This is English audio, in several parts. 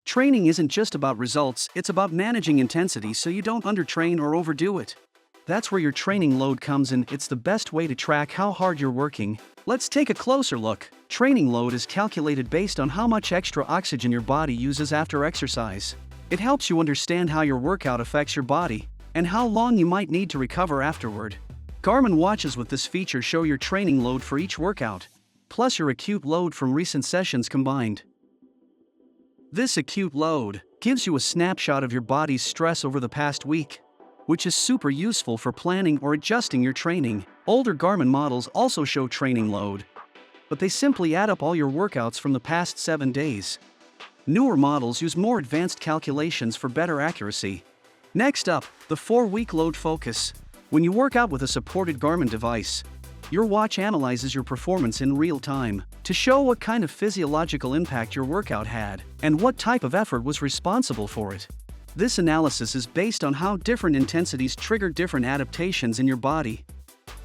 Training isn't just about results, it's about managing intensity so you don't undertrain or overdo it. That's where your training load comes in. It's the best way to track how hard you're working. Let's take a closer look. Training load is calculated based on how much extra oxygen your body uses after exercise. It helps you understand how your workout affects your body and how long you might need to recover afterward. Garmin watches with this feature show your training load for each workout, plus your acute load from recent sessions combined. This acute load gives you a snapshot of your body's stress over the past week, which is super useful for planning or adjusting your training. Older Garmin models also show training load, but they simply add up all your workouts from the past 7 days. Newer models use more advanced calculations for better accuracy. Next up, the 4-week load focus. When you work out with a supported Garmin device, your watch analyzes your performance in real time to show what kind of physiological impact your workout had and what type of effort was responsible for it. This analysis is based on how different intensities trigger different adaptations in your body.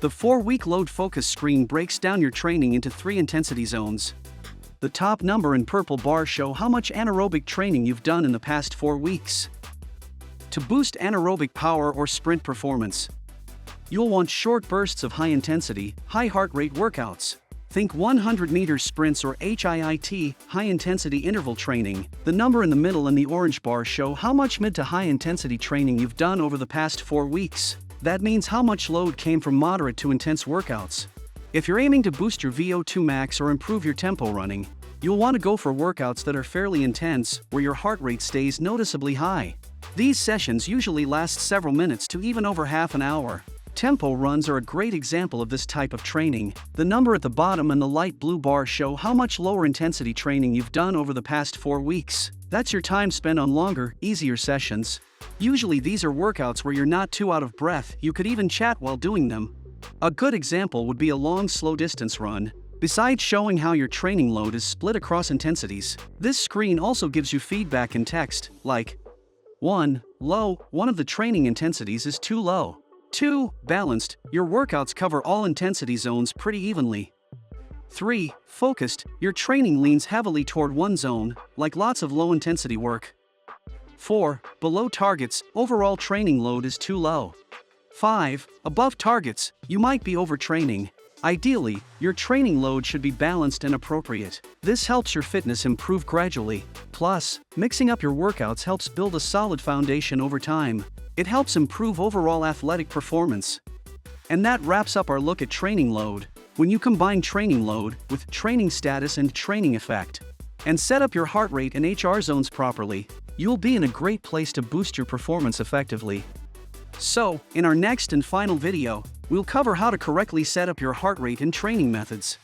The 4-week load focus screen breaks down your training into 3 intensity zones. The top number and purple bar show how much anaerobic training you've done in the past 4 weeks. To boost anaerobic power or sprint performance, you'll want short bursts of high-intensity, high-heart rate workouts. Think 100-meter sprints or HIIT, high-intensity interval training. The number in the middle and the orange bar show how much mid to high-intensity training you've done over the past 4 weeks. That means how much load came from moderate to intense workouts. If you're aiming to boost your VO2 max or improve your tempo running, you'll want to go for workouts that are fairly intense, where your heart rate stays noticeably high. These sessions usually last several minutes to even over half an hour. Tempo runs are a great example of this type of training. The number at the bottom and the light blue bar show how much lower intensity training you've done over the past 4 weeks. That's your time spent on longer, easier sessions. Usually these are workouts where you're not too out of breath, you could even chat while doing them. A good example would be a long slow distance run. Besides showing how your training load is split across intensities, this screen also gives you feedback in text, like 1. Low, one of the training intensities is too low. 2. Balanced, your workouts cover all intensity zones pretty evenly. 3. Focused, your training leans heavily toward one zone, like lots of low-intensity work. 4. Below targets, overall training load is too low. 5. Above targets, you might be overtraining. Ideally, your training load should be balanced and appropriate. This helps your fitness improve gradually. Plus, mixing up your workouts helps build a solid foundation over time. It helps improve overall athletic performance. And that wraps up our look at training load. When you combine training load with training status and training effect, and set up your heart rate and HR zones properly, you'll be in a great place to boost your performance effectively. So, in our next and final video, we'll cover how to correctly set up your heart rate and training methods.